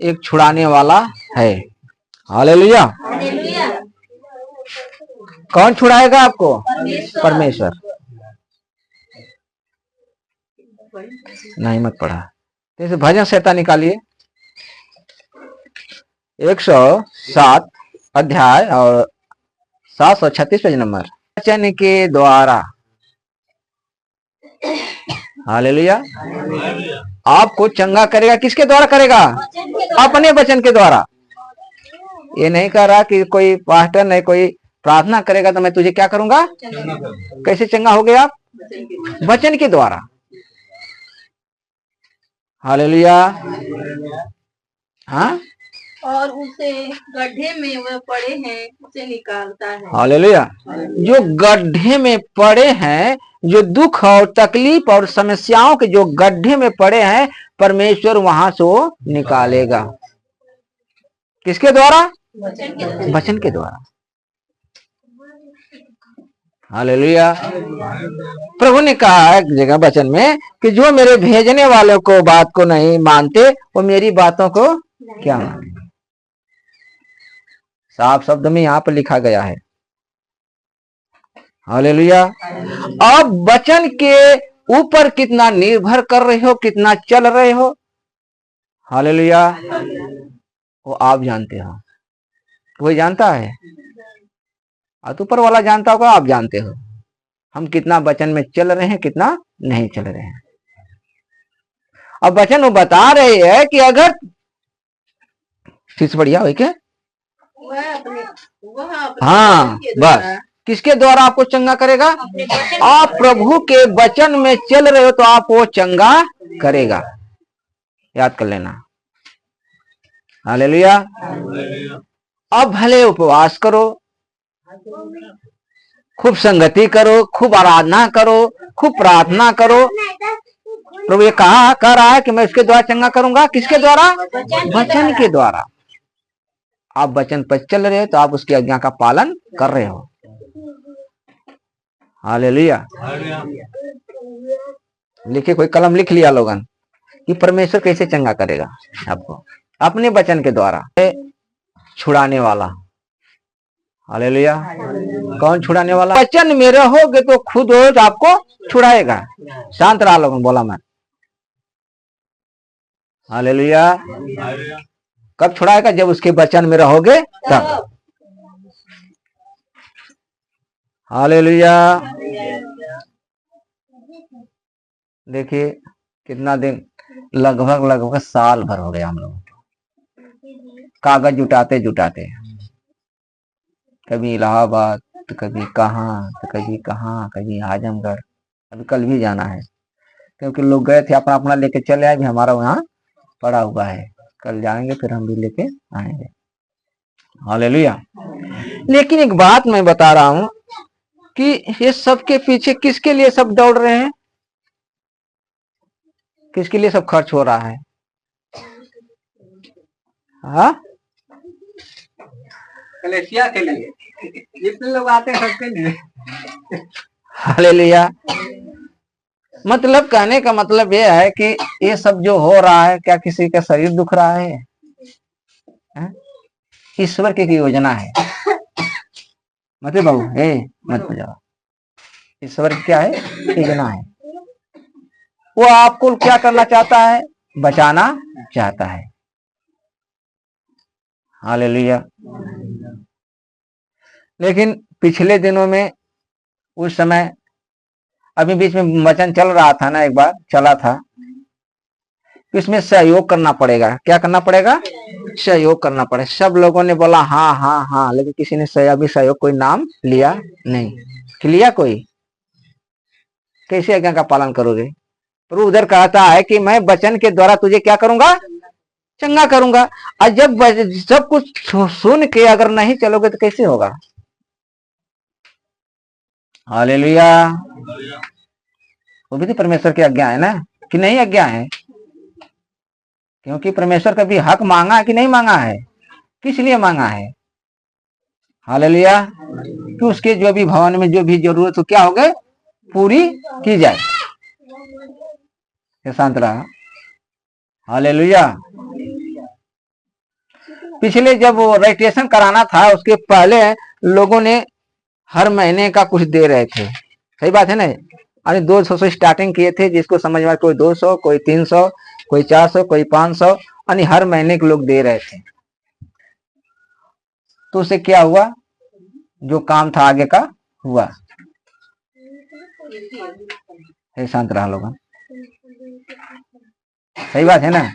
एक छुड़ाने वाला है। हालेलुया। कौन छुड़ाएगा आपको? परमेश्वर। नहीं मत पढ़ा। जैसे भजन संहिता निकालिए 107 अध्याय और 736 पेज नंबर। वचन के द्वारा। हालेलुया। आपको चंगा करेगा, किसके द्वारा करेगा? अपने वचन के द्वारा। ये नहीं कह रहा कि कोई पास्टर नहीं कोई प्रार्थना करेगा तो मैं तुझे क्या करूंगा? कैसे चंगा हो गया आप? वचन के द्वारा। हालेलुया। हाँ, और उसे गड्ढे में वह पड़े हैं उसे निकालता है। हालेलुया। जो गड्ढे में पड़े हैं, जो दुख और तकलीफ और समस्याओं के जो गड्ढे में पड़े हैं, परमेश्वर वहां से वो निकालेगा। किसके द्वारा? वचन के द्वारा। हालेलुया। प्रभु ने कहा एक जगह वचन में कि जो मेरे भेजने वालों को बात को नहीं मानते वो मेरी बातों को क्या माने। साफ शब्द में यहाँ पर लिखा गया है। हालेलुया। अब वचन के ऊपर कितना निर्भर कर रहे हो, कितना चल रहे हो, हालेलुया, वो आप जानते हो। कोई जानता है? ऊपर वाला जानता होगा, आप जानते हो हम कितना वचन में चल रहे हैं, कितना नहीं चल रहे हैं। अब वचन वो बता रहे हैं कि अगर बढ़िया हो क्या, हाँ बस, किसके द्वारा आपको चंगा करेगा? आप प्रभु के वचन में चल रहे हो तो आप वो चंगा करेगा। याद कर लेना। हालेलुया। अब भले उपवास करो, खूब संगति करो, खूब आराधना करो, खूब प्रार्थना करो। प्रभु ये कह रहा है कि मैं उसके द्वारा चंगा करूंगा। किसके द्वारा? वचन के द्वारा। आप वचन पर चल रहे हो तो आप उसकी आज्ञा का पालन कर रहे हो। हालेलुया। लिखे, कोई कलम लिख लिया लोगन कि परमेश्वर कैसे चंगा करेगा आपको? अपने वचन के द्वारा। छुड़ाने वाला। हालेलुया। कौन छुड़ाने वाला? वचन में रहोगे तो खुद हो तो आपको छुड़ाएगा। शांत रहा लोगन, बोला मैं। हालेलुया। कब छुड़ाएगा? जब उसके वचन में रहोगे तब। हालेलुया। देखिए कितना दिन, लगभग साल भर हो गया हम लोग कागज जुटाते जुटाते, कभी इलाहाबाद तो कभी कहाँ तो कभी कहाँ, कभी आजमगढ़। अभी कल भी जाना है क्योंकि लोग गए थे अपना अपना लेके चले आए, भी हमारा वहाँ पड़ा हुआ है। कल जाएंगे फिर हम भी लेके आएंगे। हालेलुया। लेकिन एक बात मैं बता रहा हूं कि ये सब के पीछे किसके लिए सब दौड़ रहे हैं? किसके लिए सब खर्च हो रहा है? हाँ, कलेसिया के लिए, जितने लोग आते हैं सबके लिए। हालेलुया। मतलब कहने का मतलब यह है कि ये सब जो हो रहा है, क्या किसी का शरीर दुख रहा है? ईश्वर की योजना है। मतलब बाबू मत बजाओ। ईश्वर क्या है? योजना है। वो आपको क्या करना चाहता है? बचाना चाहता है। हालेलुया। लेकिन पिछले दिनों में, उस समय अभी बीच में वचन चल रहा था ना, एक बार चला था, इसमें सहयोग करना पड़ेगा। क्या करना पड़ेगा? सहयोग करना पड़ेगा। सब लोगों ने बोला हाँ हाँ हाँ, लेकिन किसी ने सहयोग कोई नाम लिया नहीं। लिया कोई? कैसे आज्ञा का पालन करोगे? प्रभु उधर कहता है कि मैं वचन के द्वारा तुझे क्या करूंगा? चंगा करूंगा। और जब सब कुछ सुन के अगर नहीं चलोगे तो कैसे होगा? हालेलुया। वो भी तो परमेश्वर की आज्ञा है ना, कि नहीं आज्ञा है? क्योंकि परमेश्वर कभी हक मांगा है कि नहीं मांगा है? किस लिए मांगा है? हालेलुया। कि उसके जो भी भवन में जो भी जरूरत हो क्या हो गए, पूरी की जाए। शांत रहा। हालेलुया। पिछले जब वो रजिस्ट्रेशन कराना था उसके पहले लोगों ने हर महीने का कुछ दे रहे थे, सही बात है ना। अरे 200 से स्टार्टिंग किए थे, जिसको समझ में, कोई 200, कोई 300, कोई 400, कोई 500, यानी हर महीने के लोग दे रहे थे। तो उससे क्या हुआ, जो काम था आगे का हुआ। शांत रहा लोग, सही बात है ना।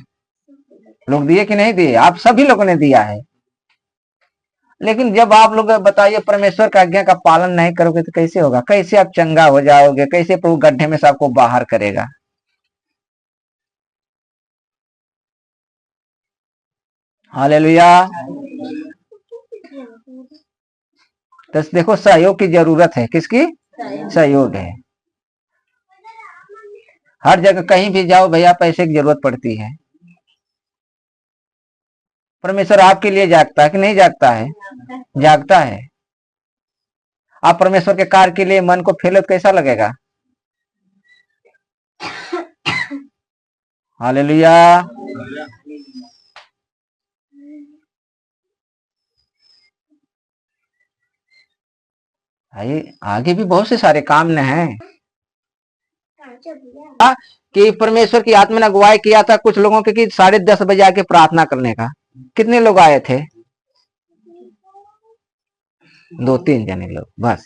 लोग दिए कि नहीं दिए, आप सभी लोगों ने दिया है। लेकिन जब आप लोग बताइए परमेश्वर का आज्ञा का पालन नहीं करोगे तो कैसे होगा, कैसे आप चंगा हो जाओगे, कैसे प्रभु गड्ढे में से आपको बाहर करेगा। हालेलुया। तो देखो सहयोग की जरूरत है, किसकी, सहयोग है। हर जगह कहीं भी जाओ भैया पैसे की जरूरत पड़ती है। परमेश्वर आपके लिए जागता है कि नहीं जागता है, जागता है। आप परमेश्वर के कार्य के लिए मन को फैले तो कैसा लगेगा। हालेलुया। आगे भी बहुत से सारे काम न हैं कि परमेश्वर की आत्मा ने अगुवाई किया था कुछ लोगों के कि 10:30 बजे आके प्रार्थना करने का। कितने लोग आए थे, 2-3 जने लोग बस।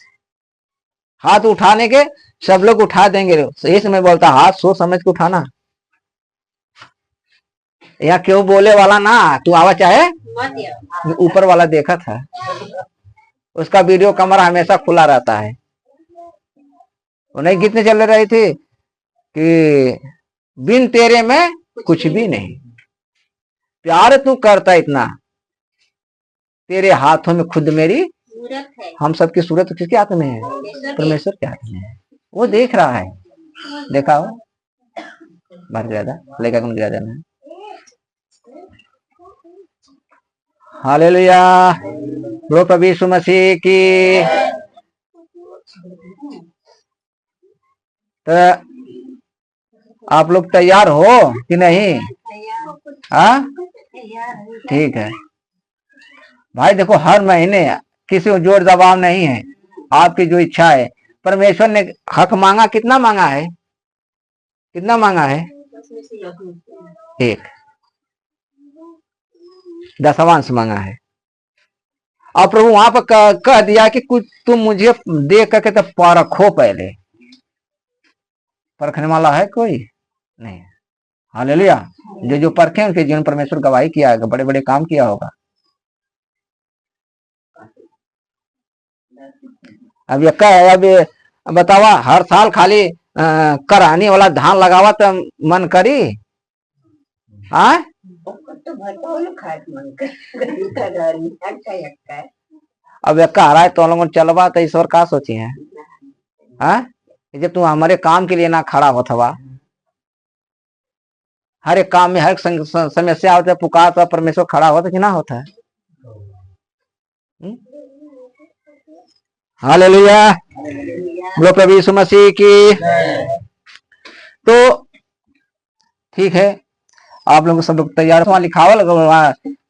हाथ उठाने के सब लोग उठा देंगे, इस समय बोलता हाथ सोच समझ के उठाना। या क्यों बोले वाला ना, तू आवा चाहे ऊपर वाला देखा था, उसका वीडियो कैमरा हमेशा खुला रहता है। उन्हें कितने चल रहे थे कि बिन तेरे में कुछ भी नहीं, प्यार तू करता इतना, तेरे हाथों में खुद मेरी हम सबकी सूरत किसके हाथ में है, परमेश्वर के हाथ में है। वो देख रहा है, देखा हो बाहर गिरा था, लेकर कौन गिरा जाना है। हालेलुया, बोलो प्रभु यीशु मसीह की। तो आप लोग तैयार हो कि नहीं, हाँ ठीक है भाई। देखो हर महीने किसी को जोर दबाव नहीं है, आपकी जो इच्छा है। परमेश्वर ने हक मांगा, कितना मांगा है, कितना मांगा है, 1 दशमांश मांगा है। और प्रभु वहां पर कह दिया कि कुछ तुम मुझे देख करके तो परखो, पहले परखने वाला है कोई नहीं। हालेलुया। जो परखे उनके जीवन परमेश्वर गवाही किया होगा, बड़े बड़े काम किया होगा। अब ये अब बतावा, हर साल खाली करानी वाला धान लगावा तो मन करी, हाँ अब एक हरा है तो लोग चलवा तो ईश्वर का सोची है, हाँ जब तू हमारे काम के लिए ना खड़ा होता, हर एक काम में हर समस्या होता है, पुकार तो परमेश्वर खड़ा होता कि ना होता है। हालेलुया, बोलो प्रभु यीशु मसीह की। तो ठीक है, आप लोग सब लोग तैयार, वहां लिखावल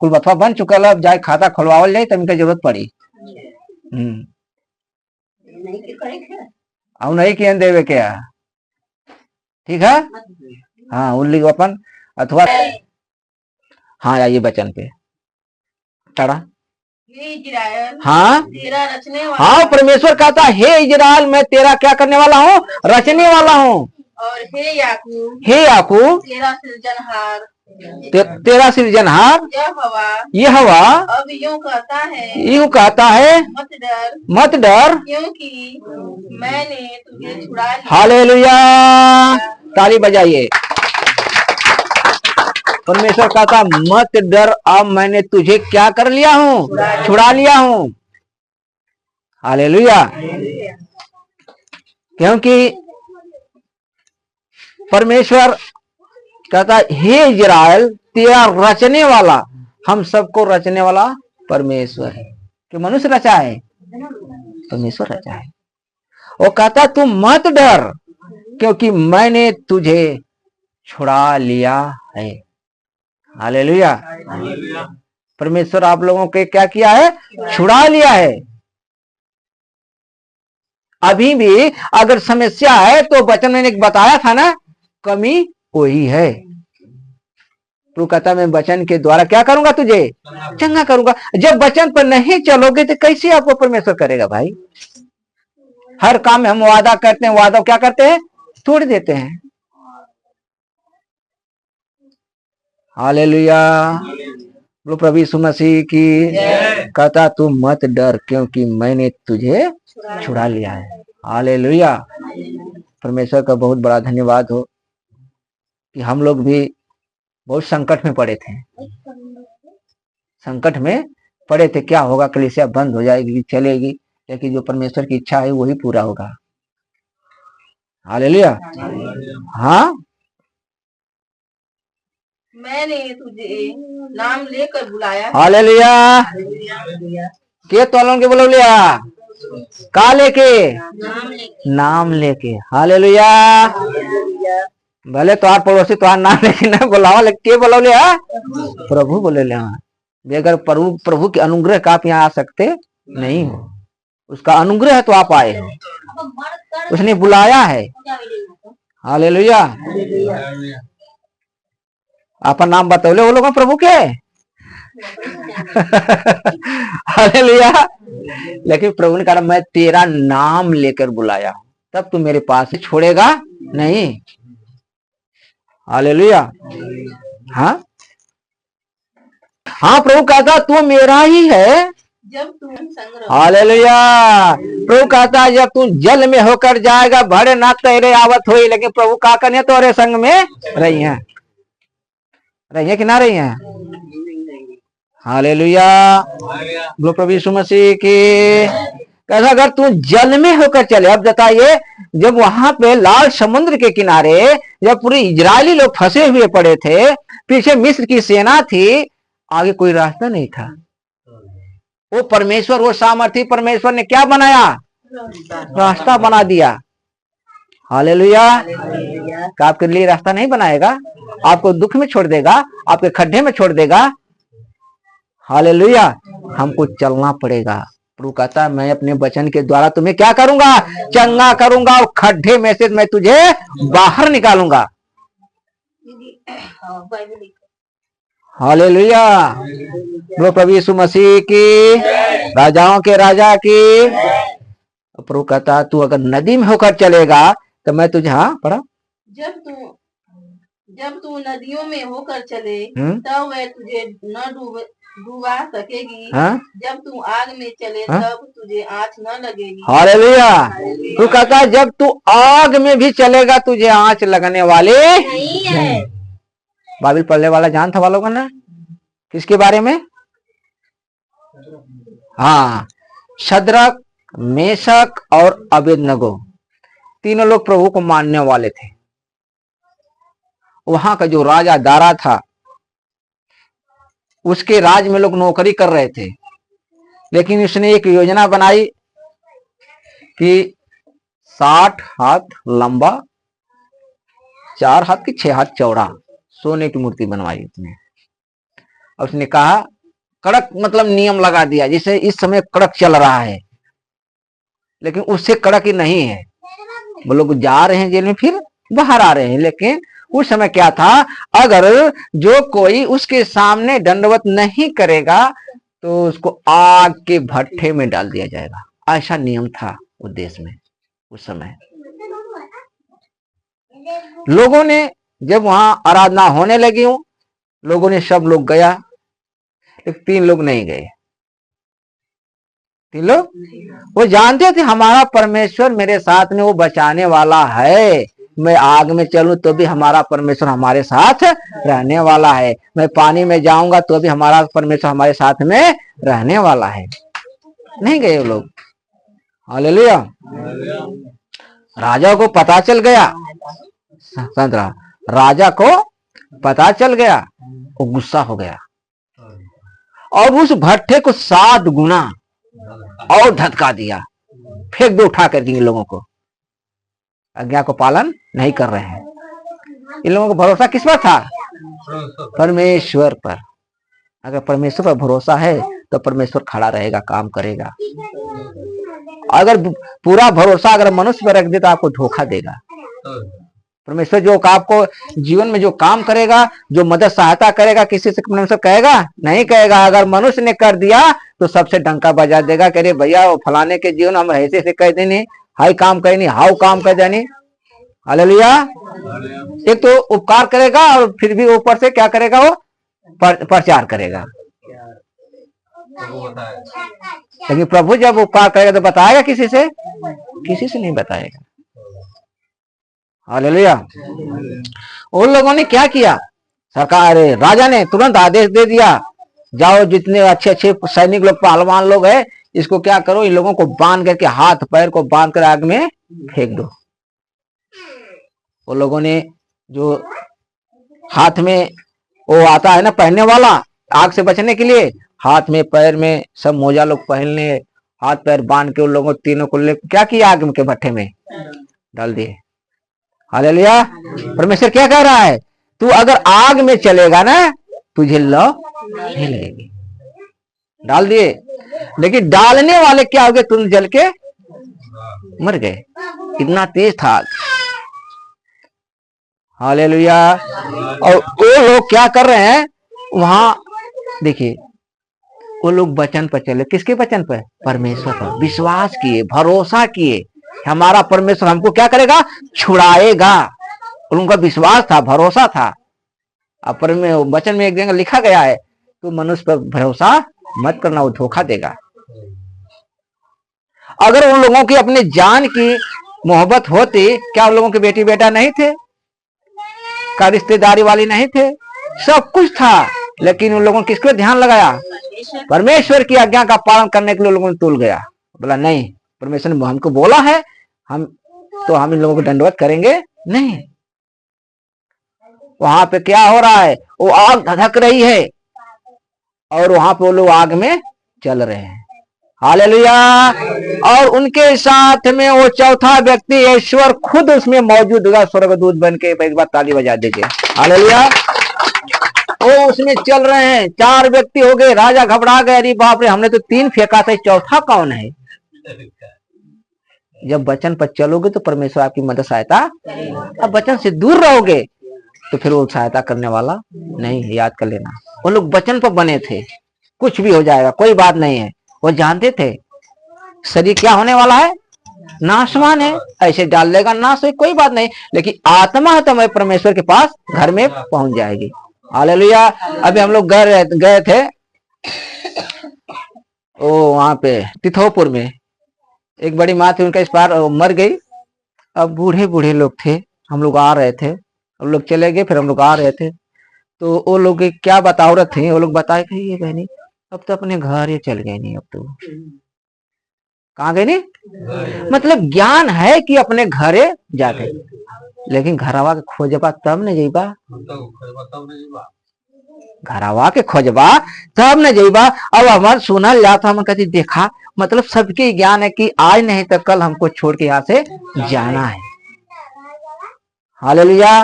कुल बथवा बन चुकल, अब जाए खाता खोलवावल जाए तब इनका जरूरत पड़ी। अब नहीं किए देवे क्या, ठीक है। हाँ उल्ली अपन अथवा, हाँ आइए वचन पे टड़ा। हाँ हाँ, परमेश्वर कहता हे इजराइल मैं तेरा क्या करने वाला हूँ, रचने वाला हूँ। और हे याकूब तेरा सिरजनहार यहोवा अब यूं कहता है मत डर क्योंकि मैंने तुझे छुड़ा लिया। हालेलुया, ताली बजाइए। परमेश्वर कहता मत डर, अब मैंने तुझे क्या कर लिया हूँ, छुड़ा लिया हूँ। हालेलुया, क्योंकि परमेश्वर कहता हे इजराइल तेरा रचने वाला, हम सबको रचने वाला परमेश्वर है। कि मनुष्य रचा है, परमेश्वर रचा है। वो कहता तू मत डर क्योंकि मैंने तुझे छुड़ा लिया है। हालेलुया, परमेश्वर आप लोगों के क्या किया है? छुड़ा लिया है। अभी भी अगर समस्या है तो वचन मैंने बताया था ना, कमी वही है। तू कहता मैं वचन के द्वारा क्या करूंगा? तुझे चंगा करूंगा। जब वचन पर नहीं चलोगे तो कैसे आपको परमेश्वर करेगा भाई? हर काम में हम वादा करते हैं, वादा क्या करते हैं? तोड़ देते हैं। हालेलुया, बोलो प्रभु यीशु मसीह की। कहता तू मत डर क्योंकि मैंने तुझे छुड़ा लिया है। हालेलुया, परमेश्वर का बहुत बड़ा धन्यवाद हो कि हम लोग भी बहुत संकट में पड़े थे। संकट में पड़े थे, क्या होगा? कलीसिया बंद हो जाएगी, चलेगी, लेकिन जो परमेश्वर की इच्छा है वही पूरा होगा। हालेलुया। हाँ, मैंने तुझे नाम लेकर बुलाया। हालेलुया। के तोलन के बोलो लिया का लेके? नाम लेके। हालेलुया। भले तोहार पड़ोसी तोहार नाम लेके ना बुलावा, लेकिन के बोलो लिया? प्रभु बोले लिया। अगर प्रभु के अनुग्रह का आप यहाँ आ सकते नहीं हो, उसका अनुग्रह है तो आप आए हो, उसने बुलाया है। हालेलुया। आपका नाम बतौले वो लोग प्रभु के। हालेलुया। लेकिन प्रभु ने कहा मैं तेरा नाम लेकर बुलाया, तब तू मेरे पास छोड़ेगा नहीं। हालेलुया। हाँ हाँ, प्रभु कहता तू मेरा ही है जब तुम संग हालेलुया। प्रभु कहता जब तू जल में होकर जाएगा भरे ना तेरे आवत हुई, लेकिन प्रभु का करने तोरे संग में रही है कि ना रही है? हालेलुया, बोलो प्रभु यीशु मसीह की। कैसा? अगर तू जल में होकर चले। अब बताइए, जब वहां पे लाल समुद्र के किनारे जब पूरे इजरायली लोग फंसे हुए पड़े थे, पीछे मिस्र की सेना थी, आगे कोई रास्ता नहीं था। वो परमेश्वर, वो सामर्थी परमेश्वर ने क्या बनाया? रास्ता बना दिया। हालेलुया। आपके लिए रास्ता नहीं बनाएगा, आपको दुख में छोड़ देगा, आपके खड्डे में छोड़ देगा। हालेलुया। हमको चलना पड़ेगा। प्रभु कहता है मैं अपने वचन के द्वारा तुम्हें क्या करूंगा? चंगा करूंगा, और खड्डे में से मैं तुझे बाहर निकालूंगा। हालेलुया, बोलो प्रभु यीशु मसीह की। राजाओं के राजा की। प्रभु कहता तू अगर नदी में होकर चलेगा तो मैं तुझे, हाँ पढ़ा, जब तू नदियों में होकर चले तब वह तुझे न डूबा सकेगी। हाँ? जब तू आग में चले तब तुझे आँच न लगेगी। हालेलुया। तू कहता जब तू आग में भी चलेगा तुझे आँच लगने वाले नहीं है। बाइबल पढ़ने वाला जान था वालों का ना, किसके बारे में? हाँ, शद्रक, मेशक और अबेदनगो, तीनों लोग प्रभु को मानने वाले थे। वहां का जो राजा दारा था, उसके राज में लोग नौकरी कर रहे थे, लेकिन उसने एक योजना बनाई कि 60 हाथ लंबा, 4 हाथ की 6 हाथ चौड़ा सोने की मूर्ति बनवाई उसने। और उसने कहा कड़क, मतलब नियम लगा दिया, जिसे इस समय कड़क चल रहा है, लेकिन उससे कड़क ही नहीं है। वो लोग जा रहे हैं जेल में, फिर बाहर आ रहे हैं, लेकिन उस समय क्या था? अगर जो कोई उसके सामने दंडवत नहीं करेगा तो उसको आग के भट्ठे में डाल दिया जाएगा। ऐसा नियम था उस देश में उस समय। लोगों ने जब वहां आराधना होने लगी, लोगों ने सब लोग गया, लेकिन 3 लोग नहीं गए। 3 लोग वो जानते थे हमारा परमेश्वर मेरे साथ में, वो बचाने वाला है। मैं आग में चलूं तो भी हमारा परमेश्वर हमारे साथ रहने वाला है, मैं पानी में जाऊंगा तो भी हमारा परमेश्वर हमारे साथ में रहने वाला है। नहीं गए वो लोग। हालेलुया। राजा को पता चल गया, राजा को पता चल गया, वो गुस्सा हो गया और उस भट्ठे को 7 गुना और धक्का दिया, फेंक दो उठा कर इन लोगों को। आज्ञा को पालन नहीं कर रहे हैं। इन लोगों को भरोसा किस पर था? परमेश्वर पर। अगर परमेश्वर पर भरोसा है तो परमेश्वर खड़ा रहेगा, काम करेगा। अगर पूरा भरोसा अगर मनुष्य पर रख दे तो आपको धोखा देगा। परमेश्वर जो आपको जीवन में जो काम करेगा, जो मदद सहायता करेगा, किसी से परमेश्वर कहेगा नहीं कहेगा। अगर मनुष्य ने कर दिया तो सबसे डंका बजा देगा, कह रहे भैया वो फलाने के जीवन हम ऐसे ऐसे कह देनी, हाई काम कह देनी, हाउ काम कह देनी। हालेलुया। एक तो उपकार करेगा और फिर भी ऊपर से क्या करेगा, वो प्रचार करेगा। लेकिन प्रभु जब उपकार करेगा तो बताएगा किसी से? किसी से नहीं बताएगा। हालेलुया। उन लोगों ने क्या किया, सरकार राजा ने तुरंत आदेश दे दिया, जाओ जितने अच्छे अच्छे सैनिक लोग, पहलवान लोग हैं, इसको क्या करो, इन लोगों को बांध करके, हाथ पैर को बांध कर आग में फेंक दो। वो लोगों ने जो हाथ में वो आता है ना पहनने वाला आग से बचने के लिए, हाथ में पैर में सब मोजा लोग पहनने, हाथ पैर बांध के उन लोगों तीनों को ले क्या किया, आग के भट्ठे में डाल दिए। हालेलुया। परमेश्वर क्या कह रहा है, तू अगर आग में चलेगा ना तुझे लौ नहीं लगेगी। डाल दिए, लेकिन डालने वाले क्या हो गए, तुम जल के मर गए, इतना तेज था आग। हालेलुया। और वो लोग क्या कर रहे हैं वहां, देखिए वो लोग वचन पर चले। किसके वचन पर? परमेश्वर पर विश्वास किए, भरोसा किए, हमारा परमेश्वर हमको क्या करेगा, छुड़ाएगा। उनका विश्वास था, भरोसा था। अब वचन में एक जगह लिखा गया है, तो मनुष्य पर भरोसा मत करना, वो धोखा देगा। अगर उन लोगों की अपने जान की मोहब्बत होती, क्या उन लोगों के बेटी बेटा नहीं थे, का रिश्तेदारी वाली नहीं थे, सब कुछ था, लेकिन उन लोगों ने किसको ध्यान लगाया, परमेश्वर की आज्ञा का पालन करने के लिए लोगों ने तुल गया। बोला नहीं, परमेश्वर ने हमको बोला है, हम इन लोगों को दंडवत करेंगे नहीं। वहां पे क्या हो रहा है, वो आग धधक रही है और वहां पे वो लोग आग में चल रहे हैं। हालेलुया। और उनके साथ में वो चौथा व्यक्ति ईश्वर खुद उसमें मौजूद होगा, स्वर्गदूत बन के। एक बार ताली बजा दीजिए। हालेलुया। वो उसमें चल रहे हैं, 4 व्यक्ति हो गए। राजा घबरा गए, अरे बाप रे, हमने तो 3 फेंका था, चौथा कौन है? जब वचन पर चलोगे तो परमेश्वर आपकी मदद सहायता, अब वचन से दूर रहोगे तो फिर वो सहायता करने वाला नहीं है, याद कर लेना। वो लोग वचन पर बने थे, कुछ भी हो जाएगा कोई बात नहीं है। वो जानते थे शरीर क्या होने वाला है, नाशवान है, ऐसे डाल देगा नाश है, कोई बात नहीं, लेकिन आत्मा है तो मैं परमेश्वर के पास घर में पहुंच जाएगी। हालेलुया। अभी हम लोग गए थे ओ वहां पे तिथौपुर में, एक बड़ी माँ थी, उनका इस बार मर गई। अब बूढ़े बूढ़े लोग थे, हम लोग आ रहे थे, हम लोग चले गए, फिर हम लोग आ रहे थे, तो वो लोग क्या बताओ रहे थे, वो लोग बताए कि ये बहनी अब तो अपने घर ही चल गए नहीं, अब तो कहाँ गए नहीं, मतलब ज्ञान है कि अपने घरे जाके, लेकिन घरवा के खोजबा तब न जइबा, घरवा के खोजबा तब न जइबा। अब हमार सुनल जाता, हम कहती देखा, मतलब सबके ज्ञान है कि आज नहीं तो कल हमको छोड़ के यहाँ से जाना है। हालेलुया।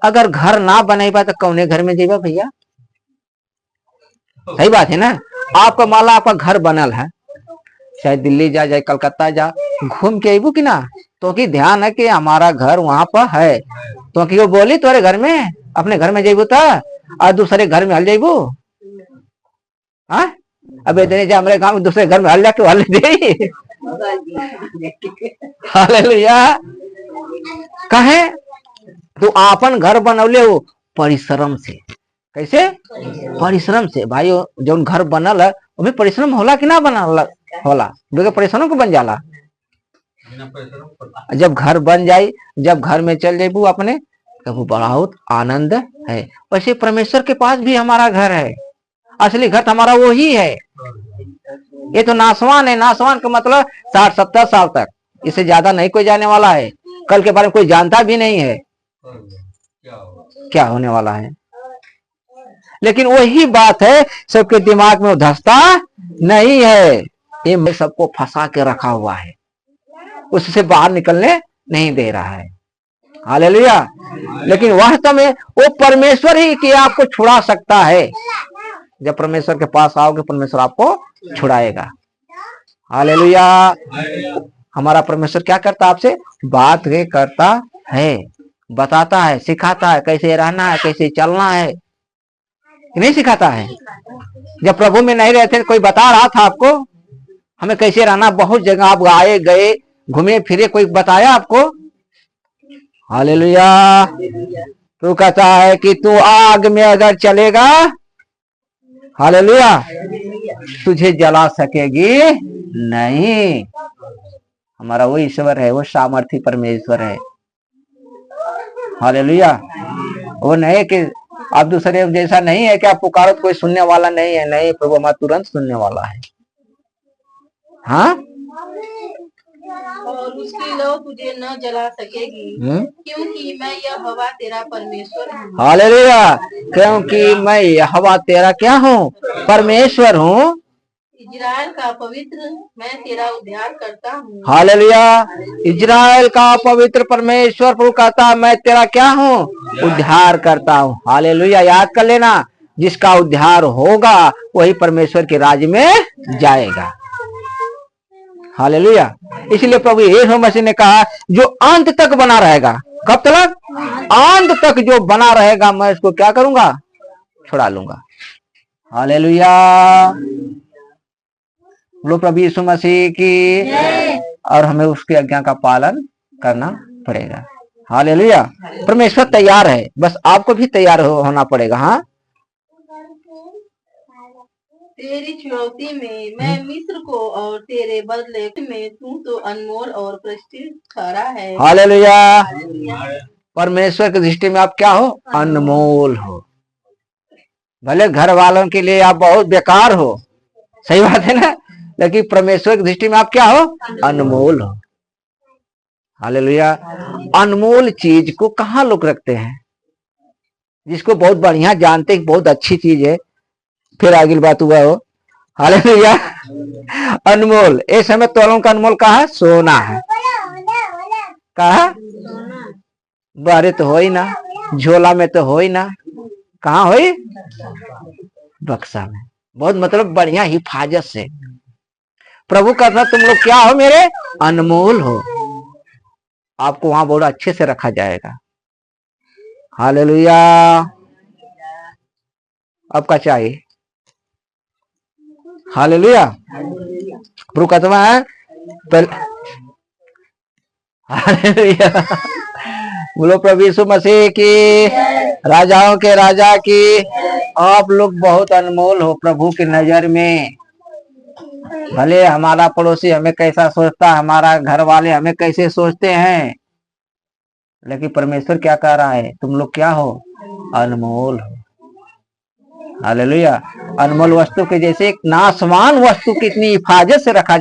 अगर घर ना बनेबा तो कौने घर में जइबा भैया, सही बात है ना। आपका माला आपका घर बनल है, चाहे दिल्ली जा, चाहे कलकत्ता जा, घूम के अबू की ना, तो कि ध्यान है कि हमारा घर वहां पर है, तो कि वो बोली तुम्हारे घर में, अपने घर में जेबू था और दूसरे घर में हल जेबू। हाँ, अब इतने जा हमारे गांव में दूसरे घर में हल जाके हल दे। हालेलुया। कहे तो आपन घर बनौले हो परिश्रम से, कैसे परिश्रम से। भाई जो घर बनल है वो परिश्रम होला कि ना बनल होला, बगैर परिश्रम को बन जाला। जब घर बन जाई, जब घर में चल जाबू अपने, तो बहुत आनंद है। वैसे परमेश्वर के पास भी हमारा घर है, असली घर हमारा वो ही है। ये तो नासवान है, नासवान का मतलब 60-70 साल तक, इससे ज्यादा नहीं कोई जाने वाला है। कल के बारे में कोई जानता भी नहीं है क्या होने वाला है। लेकिन वही बात है, सबके दिमाग में धंसता नहीं है, ये सबको फंसा के रखा हुआ है, उससे बाहर निकलने नहीं दे रहा है। हालेलुया। लेकिन वास्तव में वो परमेश्वर ही कि आपको छुड़ा सकता है। जब परमेश्वर के पास आओगे परमेश्वर आपको छुड़ाएगा। हालेलुया। हमारा परमेश्वर क्या करता है? आपसे बात करता है, बताता है, सिखाता है कैसे रहना है, कैसे चलना है। नहीं सिखाता है? जब प्रभु में नहीं रहते कोई बता रहा था आपको हमें कैसे रहना? बहुत जगह आप आए गए, घूमे फिरे, कोई बताया आपको? हालेलुया। तू कहता है कि तू आग में अगर चलेगा, हालेलुया, तुझे जला सकेगी नहीं। हमारा वो ईश्वर है, वो सामर्थी परमेश्वर है। हालेलुया। वो नहीं कि आप दूसरे जैसा नहीं है कि आप पुकारो तो कोई सुनने वाला नहीं है। नहीं, प्रभु हमारा तुरंत सुनने वाला है। हाँ, और उसकी लौ तुझे न जला सकेगी, क्योंकि मैं यह हवा तेरा परमेश्वर हूँ। हालेलुया। क्योंकि मैं यहोवा तेरा क्या हूँ? परमेश्वर हूँ। इजराइल का पवित्र मैं तेरा उद्धार करता हूँ। हालेलुया। इजराइल का पवित्र परमेश्वर प्रभु कहता मैं तेरा क्या हूँ? उद्धार करता हूँ। हालेलुया। याद कर लेना, जिसका उद्धार होगा वही परमेश्वर के राज्य में जाएगा। हालेलुया। इसलिए प्रभु यीशु मसीह ने कहा जो अंत तक बना रहेगा। कब तक? अंत तक जो बना रहेगा मैं उसको क्या करूंगा? छुड़ा लूंगा। हालेलुया। बोलो प्रभु यीशु मसीह की। और हमें उसकी आज्ञा का पालन करना पड़ेगा। हालेलुया। परमेश्वर तैयार है, बस आपको भी तैयार होना पड़ेगा। हाँ, तेरी छुड़ौती में मैं मिस्र को और तेरे बदले में तू तो अनमोल और प्रतिष्ठित ठहरा है। हालेलुया। परमेश्वर की दृष्टि में आप क्या हो? अनमोल हो। भले घर वालों के लिए आप बहुत बेकार हो, सही बात है ना, लेकिन परमेश्वर की दृष्टि में आप क्या हो? अनमोल हो। हालेलुया। अनमोल चीज को कहाँ लोग रखते हैं? जिसको बहुत बढ़िया जानते हैं बहुत अच्छी चीज है, फिर आगे बात हुआ हो। हालेलुया। अनमोल, इस समय तोलों का अनमोल कहा है? सोना है। कहा? बारे तो हो ही ना, झोला में तो हो ही ना, कहाँ हो? बक्सा में। बहुत मतलब बढ़िया हिफाजत से। प्रभु कहता तुम लोग क्या हो? मेरे अनमोल हो। आपको वहां बहुत अच्छे से रखा जाएगा। हालेलुया। आपका चाहिए। हालेलुया। प्रभु कहता है हालेलुया। बोलो प्रभु यीशु मसीह की। राजाओं के राजा की। आप लोग बहुत अनमोल हो प्रभु की नजर में। भले हमारा पड़ोसी हमें कैसा सोचता है, हमारा घर वाले हमें कैसे सोचते हैं, लेकिन परमेश्वर क्या कह रहा है? तुम लोग क्या हो? अनमोल हो। हालेलुया। अनमोल वस्तु के जैसे एक नासवान वस्तु कितनी हिफाजत से रखा